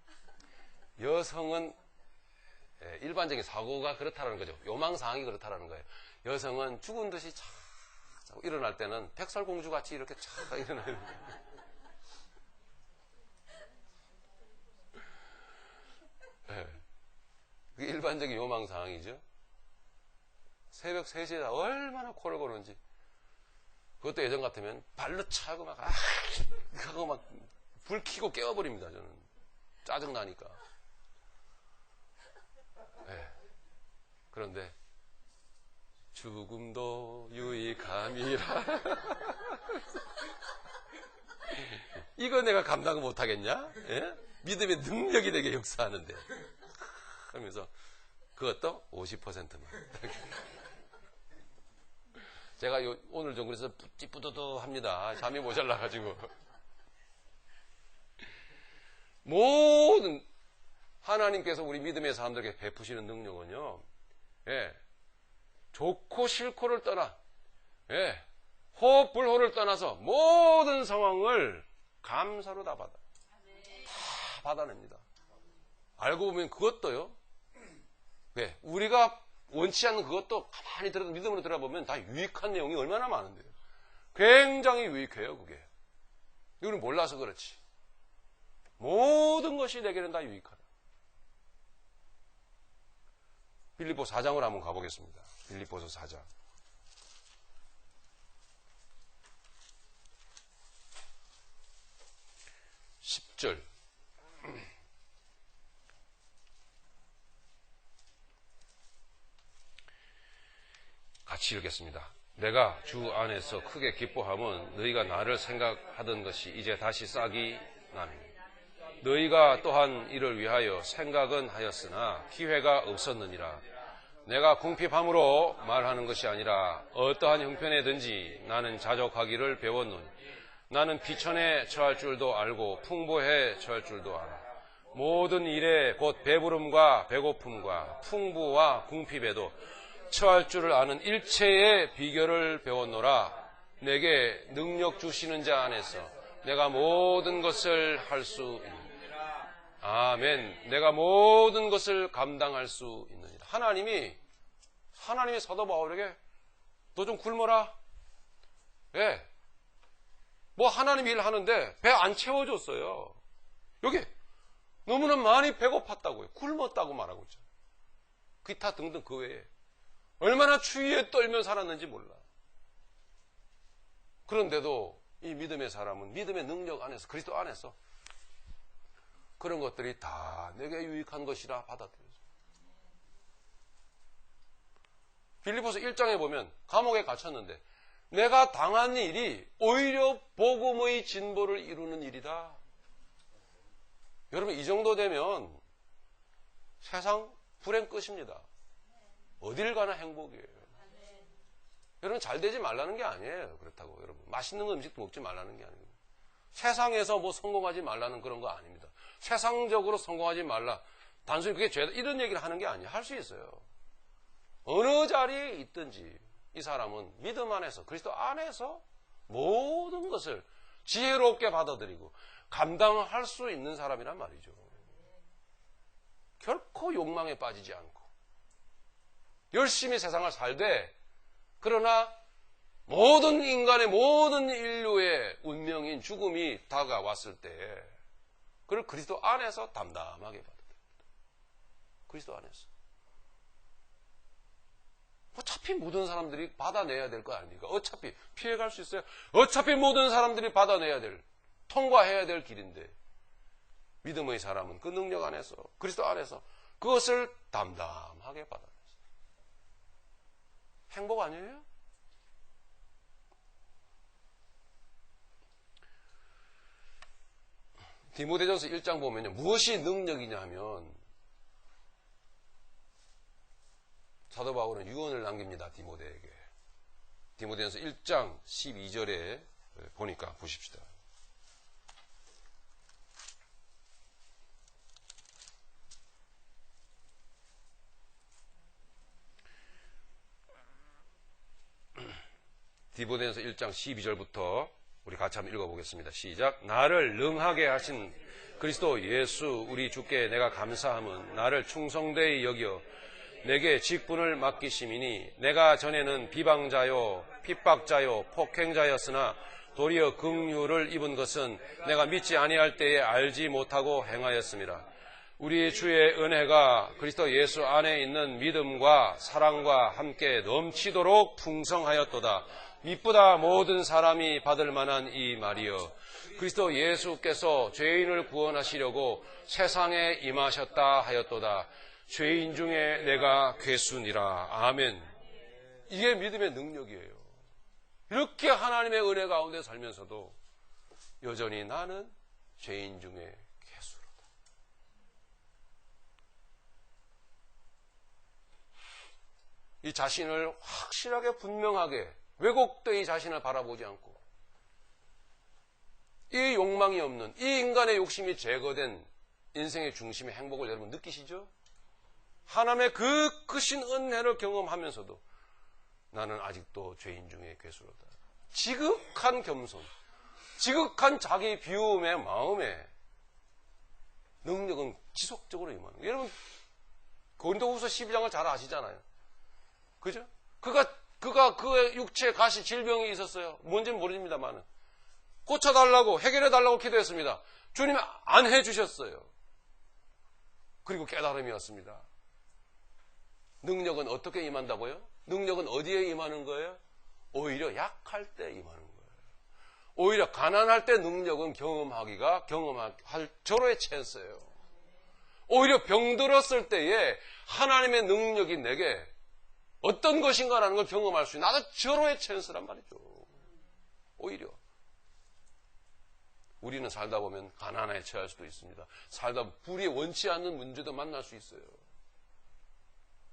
Speaker 1: 여성은 일반적인 사고가 그렇다라는 거죠. 요망상이 그렇다라는 거예요. 여성은 죽은 듯이 착 일어날 때는 백설공주 같이 이렇게 착 일어나야 돼요. 그게 일반적인 요망상이죠. 새벽 3시에 얼마나 코를 고는지. 그것도 예전 같으면 발로 차고 막 하고 막 불 켜고 깨워버립니다. 저는 짜증나니까. 그런데 죽음도 유익함이라. 이거 내가 감당을 못하겠냐? 믿음의 능력이 되게 역사하는데. 그러면서 그것도 50%만. 제가 오늘 좀 그래서 뿌듯뿌듯합니다. 잠이 모자라가지고. 모든 하나님께서 우리 믿음의 사람들에게 베푸시는 능력은요. 좋고 싫고를 떠나 호흡 불호를 떠나서 모든 상황을 감사로 다 받아냅니다. 알고 보면 그것도요. 우리가 원치 않는 그것도 가만히 들어도 믿음으로 들어보면 다 유익한 내용이 얼마나 많은데요. 굉장히 유익해요 그게. 이거는 몰라서 그렇지. 모든 것이 내게는 다 유익하다. 빌립보서 4장으로 한번 가보겠습니다. 빌립보서 4장. 10절. 같이 읽겠습니다. 내가 주 안에서 크게 기뻐함은 너희가 나를 생각하던 것이 이제 다시 싹이 나니 너희가 또한 이를 위하여 생각은 하였으나 기회가 없었느니라. 내가 궁핍함으로 말하는 것이 아니라 어떠한 형편에든지 나는 자족하기를 배웠노니 나는 비천에 처할 줄도 알고 풍부해 처할 줄도 알아. 모든 일에 곧 배부름과 배고픔과 풍부와 궁핍에도 처할 줄을 아는 일체의 비결을 배웠노라. 내게 능력 주시는 자 안에서 내가 모든 것을 할 수 있느니라. 아멘. 내가 모든 것을 감당할 수 있느니라. 하나님이 사도 바울에게 너 좀 굶어라. 뭐 하나님 일 하는데 배 안 채워줬어요. 여기 너무나 많이 배고팠다고요. 굶었다고 말하고 있죠. 기타 등등 그 외에 얼마나 추위에 떨며 살았는지 몰라. 그런데도 이 믿음의 사람은 믿음의 능력 안에서 그리스도 안에서 그런 것들이 다 내게 유익한 것이라 받아들여요. 빌립보서 1장에 보면 감옥에 갇혔는데 내가 당한 일이 오히려 복음의 진보를 이루는 일이다. 여러분, 이 정도 되면 세상 불행 끝입니다. 어딜 가나 행복이에요. 여러분, 잘 되지 말라는 게 아니에요. 그렇다고 여러분, 맛있는 음식도 먹지 말라는 게 아니에요. 세상에서 뭐 성공하지 말라는 그런 거 아닙니다. 세상적으로 성공하지 말라, 단순히 그게 죄다 이런 얘기를 하는 게 아니에요. 할 수 있어요. 어느 자리에 있든지 이 사람은 믿음 안에서, 그리스도 안에서 모든 것을 지혜롭게 받아들이고 감당할 수 있는 사람이란 말이죠. 결코 욕망에 빠지지 않고 열심히 세상을 살되, 그러나 모든 인간의, 모든 인류의 운명인 죽음이 다가왔을 때 그걸 그리스도 안에서 담담하게 받아들입니다. 그리스도 안에서. 어차피 모든 사람들이 받아내야 될 거 아닙니까? 어차피 피해갈 수 있어요. 어차피 모든 사람들이 받아내야 될, 통과해야 될 길인데, 믿음의 사람은 그 능력 안에서, 그리스도 안에서 그것을 담담하게 받아냈어요. 행복 아니에요? 디모데전서 1장 보면요, 무엇이 능력이냐 하면 사도 바울은 유언을 남깁니다. 디모데에게. 디모데전서 1장 12절에 보니까 보십시다. 디모데전서 1장 12절부터 우리 같이 한번 읽어보겠습니다. 시작. 나를 능하게 하신 그리스도 예수 우리 주께 내가 감사함은 나를 충성되이 여겨 내게 직분을 맡기심이니, 내가 전에는 비방자요 핍박자요 폭행자였으나 도리어 긍휼을 입은 것은 내가 믿지 아니할 때에 알지 못하고 행하였습니다. 우리 주의 은혜가 그리스도 예수 안에 있는 믿음과 사랑과 함께 넘치도록 풍성하였도다. 미쁘다 모든 사람이 받을 만한 이 말이여, 그리스도 예수께서 죄인을 구원하시려고 세상에 임하셨다 하였도다. 죄인 중에 내가 괴순이라. 아멘. 이게 믿음의 능력이에요. 이렇게 하나님의 은혜 가운데 살면서도 여전히 나는 죄인 중에 괴수로다. 이 자신을 확실하게 분명하게 왜곡된 이 자신을 바라보지 않고, 이 욕망이 없는, 이 인간의 욕심이 제거된 인생의 중심의 행복을 여러분 느끼시죠? 하나님의 그 크신 은혜를 경험하면서도 나는 아직도 죄인 중에 괴수로다. 지극한 겸손, 지극한 자기 비움의 마음에 능력은 지속적으로 임하는 거예요. 여러분, 고린도후서 12장을 잘 아시잖아요. 그죠? 그가 그의 육체에 가시 질병이 있었어요. 뭔지는 모릅니다만 고쳐달라고, 해결해달라고 기도했습니다. 주님이 안 해주셨어요. 그리고 깨달음이었습니다. 능력은 어떻게 임한다고요? 능력은 어디에 임하는 거예요? 오히려 약할 때 임하는 거예요. 오히려 가난할 때 능력은 경험할 절호의 찬스예요. 오히려 병들었을 때에 하나님의 능력이 내게 어떤 것인가라는 걸 경험할 수 있는 아주 절호의 찬스란 말이죠. 오히려 우리는 살다 보면 가난에 처할 수도 있습니다. 살다 보면 불이 원치 않는 문제도 만날 수 있어요.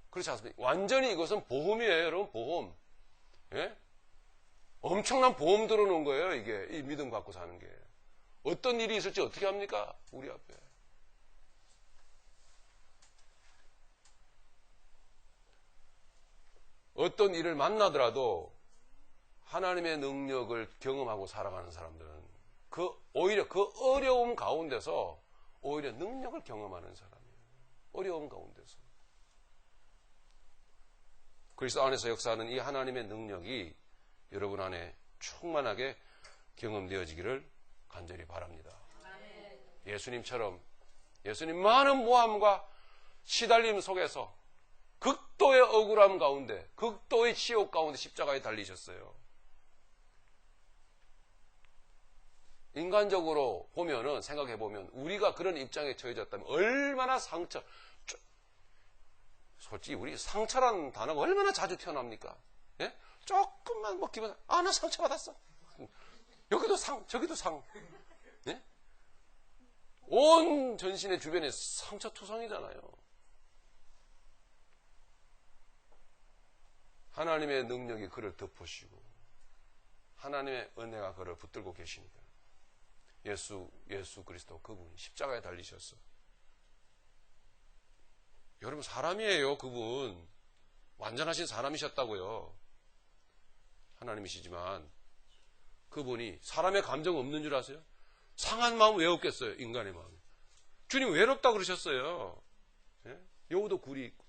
Speaker 1: 그렇지 않습니까? 완전히 이것은 보험이에요, 여러분. 보험. 예? 엄청난 보험 들어놓은 거예요, 이게. 이 믿음 갖고 사는 게. 어떤 일이 있을지 어떻게 합니까? 우리 앞에. 어떤 일을 만나더라도 하나님의 능력을 경험하고 살아가는 사람들은 오히려 그 어려움 가운데서 오히려 능력을 경험하는 사람이에요. 어려움 가운데서. 그리스도 안에서 역사하는 이 하나님의 능력이 여러분 안에 충만하게 경험되어지기를 간절히 바랍니다. 예수님처럼 예수님 많은 모함과 시달림 속에서 극도의 억울함 가운데, 극도의 치욕 가운데 십자가에 달리셨어요. 인간적으로 보면은, 생각해보면, 우리가 그런 입장에 처해졌다면 얼마나 솔직히 우리 상처라는 단어가 얼마나 자주 튀어나옵니까? 예? 조금만 먹기만, 나 상처받았어. 여기도 상, 저기도 상. 네? 온 전신의 주변에 상처투성이잖아요. 하나님의 능력이 그를 덮으시고 하나님의 은혜가 그를 붙들고 계시니까 예수 그리스도 그분이 십자가에 달리셨어. 여러분, 사람이에요. 그분 완전하신 사람이셨다고요. 하나님이시지만 그분이 사람의 감정 없는 줄 아세요? 상한 마음 왜 없겠어요? 인간의 마음. 주님 외롭다 그러셨어요. 예? 여우도 굴이 있고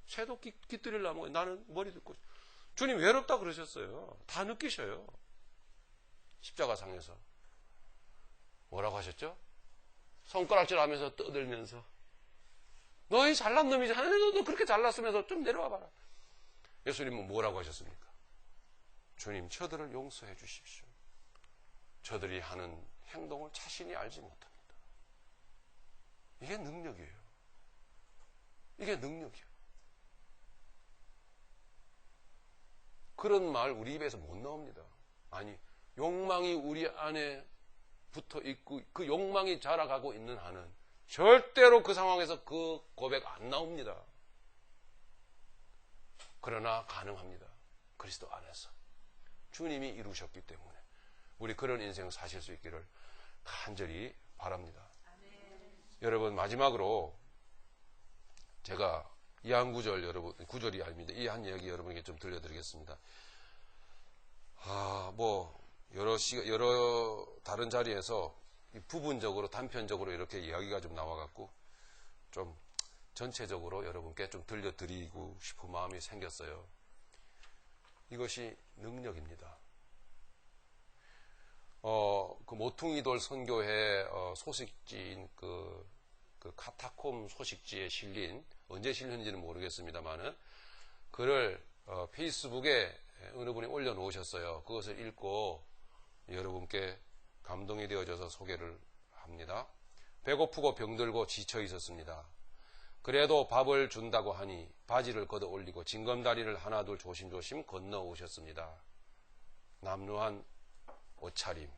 Speaker 1: 새도 깃들이를 나무고 나는 머리 듣고. 주님 외롭다 그러셨어요. 다 느끼셔요. 십자가상에서 뭐라고 하셨죠? 손가락질 하면서 떠들면서 너희 잘난 놈이잖아. 너도 그렇게 잘났으면서 좀 내려와 봐라. 예수님은 뭐라고 하셨습니까? 주님, 저들을 용서해 주십시오. 저들이 하는 행동을 자신이 알지 못합니다. 이게 능력이에요. 이게 능력이에요. 그런 말 우리 입에서 못 나옵니다. 아니, 욕망이 우리 안에 붙어 있고 그 욕망이 자라가고 있는 한은 절대로 그 상황에서 그 고백 안 나옵니다. 그러나 가능합니다. 그리스도 안에서. 주님이 이루셨기 때문에 우리 그런 인생을 사실 수 있기를 간절히 바랍니다. 여러분, 마지막으로 제가 이 한 구절, 여러분, 구절이 아닙니다. 이 한 이야기 여러분에게 좀 들려드리겠습니다. 여러 다른 자리에서 부분적으로, 단편적으로 이렇게 이야기가 좀 나와갖고 좀 전체적으로 여러분께 좀 들려드리고 싶은 마음이 생겼어요. 이것이 능력입니다. 그 모퉁이돌 선교회 소식지인 그 카타콤 소식지에 실린, 언제 실렸는지는 모르겠습니다만은 글을 페이스북에 어느 분이 올려놓으셨어요. 그것을 읽고 여러분께 감동이 되어져서 소개를 합니다. 배고프고 병들고 지쳐 있었습니다. 그래도 밥을 준다고 하니 바지를 걷어 올리고 징검다리를 하나둘 조심조심 건너 오셨습니다. 남루한 옷차림.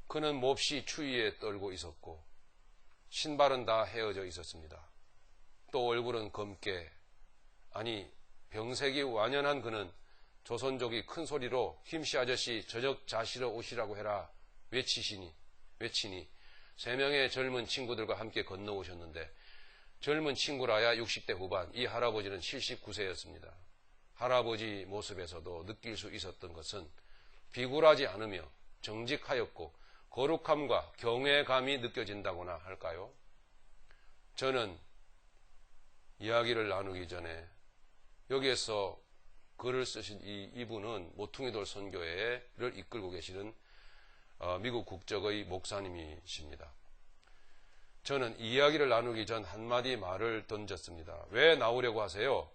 Speaker 1: 그는 몹시 추위에 떨고 있었고 신발은 다 헤어져 있었습니다. 또 얼굴은 검게, 아니 병색이 완연한 그는 조선족이 큰 소리로 김씨 아저씨 저녁 자시러 오시라고 해라 외치니 3명의 젊은 친구들과 함께 건너오셨는데 젊은 친구라야 60대 후반, 이 할아버지는 79세였습니다. 할아버지 모습에서도 느낄 수 있었던 것은 비굴하지 않으며 정직하였고 거룩함과 경외감이 느껴진다거나 할까요? 저는 이야기를 나누기 전에 여기에서 글을 쓰신 이분은 모퉁이돌 선교회를 이끌고 계시는 미국 국적의 목사님이십니다. 저는 이 이야기를 나누기 전 한마디 말을 던졌습니다. 왜 나오려고 하세요?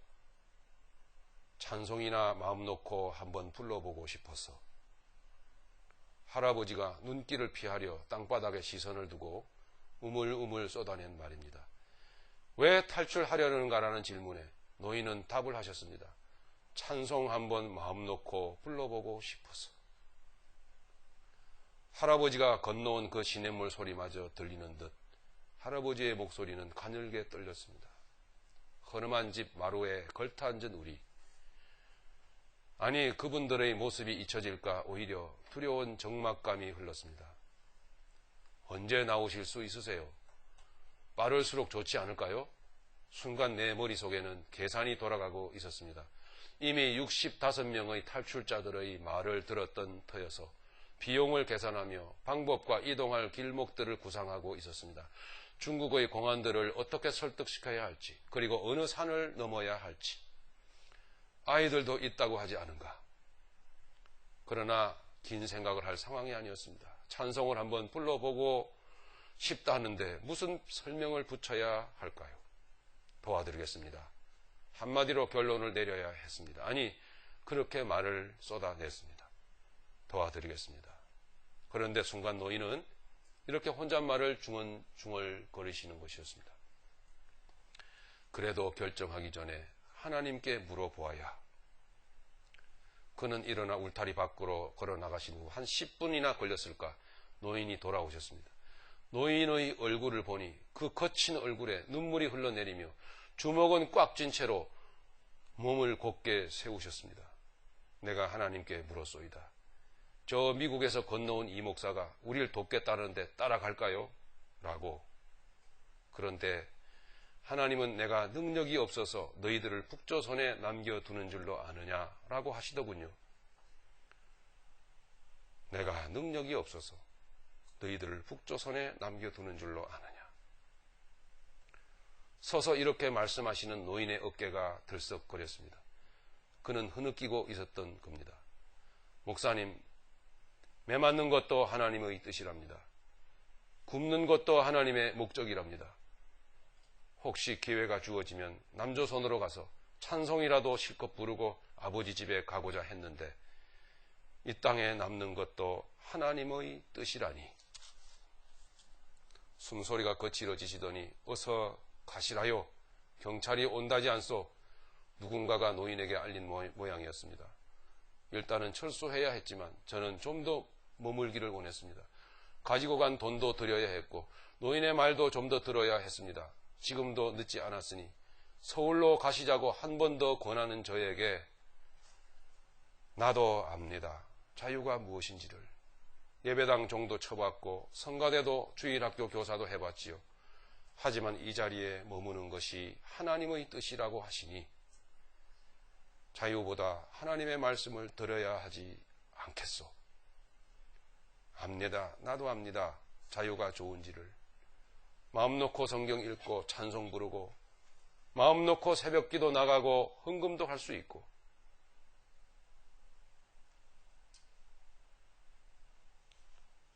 Speaker 1: 찬송이나 마음 놓고 한번 불러보고 싶어서. 할아버지가 눈길을 피하려 땅바닥에 시선을 두고 우물우물 쏟아낸 말입니다. 왜 탈출하려는가라는 질문에 노인은 답을 하셨습니다. 찬송 한번 마음 놓고 불러보고 싶어서. 할아버지가 건너온 그 시냇물 소리마저 들리는 듯 할아버지의 목소리는 가늘게 떨렸습니다. 허름한 집 마루에 걸터앉은 우리. 아니, 그분들의 모습이 잊혀질까 오히려 두려운 적막감이 흘렀습니다. 언제 나오실 수 있으세요? 빠를수록 좋지 않을까요? 순간 내 머릿속에는 계산이 돌아가고 있었습니다. 이미 65명의 탈출자들의 말을 들었던 터여서 비용을 계산하며 방법과 이동할 길목들을 구상하고 있었습니다. 중국의 공안들을 어떻게 설득시켜야 할지, 그리고 어느 산을 넘어야 할지. 아이들도 있다고 하지 않은가. 그러나 긴 생각을 할 상황이 아니었습니다. 찬송을 한번 불러보고 싶다 하는데 무슨 설명을 붙여야 할까요? 도와드리겠습니다. 한마디로 결론을 내려야 했습니다. 아니, 그렇게 말을 쏟아냈습니다. 도와드리겠습니다. 그런데 순간 노인은 이렇게 혼잣말을 중얼거리시는 것이었습니다. 그래도 결정하기 전에 하나님께 물어보아야 그는 일어나 울타리 밖으로 걸어 나가신 후 한 10분이나 걸렸을까 노인이 돌아오셨습니다. 노인의 얼굴을 보니 그 거친 얼굴에 눈물이 흘러내리며 주먹은 꽉 쥔 채로 몸을 곧게 세우셨습니다. 내가 하나님께 물었소이다. 저 미국에서 건너온 이 목사가 우리를 돕겠다는데 따라갈까요? 라고. 그런데 하나님은 내가 능력이 없어서 너희들을 북조선에 남겨두는 줄로 아느냐? 라고 하시더군요. 내가 능력이 없어서 너희들을 북조선에 남겨두는 줄로 아느냐? 서서 이렇게 말씀하시는 노인의 어깨가 들썩거렸습니다. 그는 흐느끼고 있었던 겁니다. 목사님, 매 맞는 것도 하나님의 뜻이랍니다. 굶는 것도 하나님의 목적이랍니다. 혹시 기회가 주어지면 남조선으로 가서 찬송이라도 실컷 부르고 아버지 집에 가고자 했는데 이 땅에 남는 것도 하나님의 뜻이라니. 숨소리가 거칠어지시더니 어서 가시라요. 경찰이 온다지 않소. 누군가가 노인에게 알린 모양이었습니다. 일단은 철수해야 했지만 저는 좀 더 머물기를 원했습니다. 가지고 간 돈도 드려야 했고 노인의 말도 좀 더 들어야 했습니다. 지금도 늦지 않았으니 서울로 가시자고 한 번 더 권하는 저에게 나도 압니다. 자유가 무엇인지를. 예배당 종도 쳐봤고 성가대도 주일학교 교사도 해봤지요. 하지만 이 자리에 머무는 것이 하나님의 뜻이라고 하시니 자유보다 하나님의 말씀을 들어야 하지 않겠소. 압니다. 나도 압니다. 자유가 좋은지를. 마음 놓고 성경 읽고 찬송 부르고 마음 놓고 새벽기도 나가고 헌금도 할 수 있고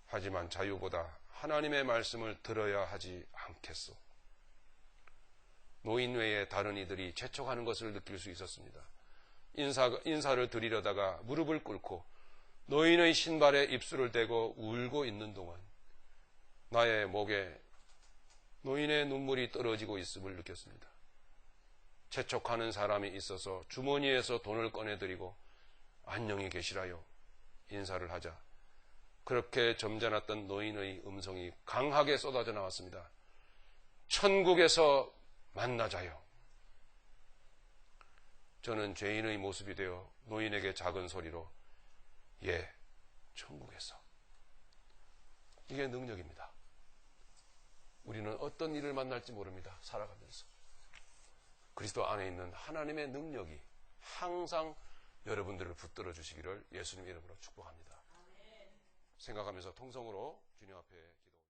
Speaker 1: 하지만 자유보다 하나님의 말씀을 들어야 하지 않겠소. 노인 외에 다른 이들이 재촉하는 것을 느낄 수 있었습니다. 인사를 드리려다가 무릎을 꿇고 노인의 신발에 입술을 대고 울고 있는 동안 나의 목에 노인의 눈물이 떨어지고 있음을 느꼈습니다. 재촉하는 사람이 있어서 주머니에서 돈을 꺼내드리고 안녕히 계시라요 인사를 하자 그렇게 점잖았던 노인의 음성이 강하게 쏟아져 나왔습니다. 천국에서 만나자요. 저는 죄인의 모습이 되어 노인에게 작은 소리로 예, 천국에서. 이게 능력입니다. 우리는 어떤 일을 만날지 모릅니다. 살아가면서. 그리스도 안에 있는 하나님의 능력이 항상 여러분들을 붙들어 주시기를 예수님 이름으로 축복합니다. 생각하면서 통성으로 주님 앞에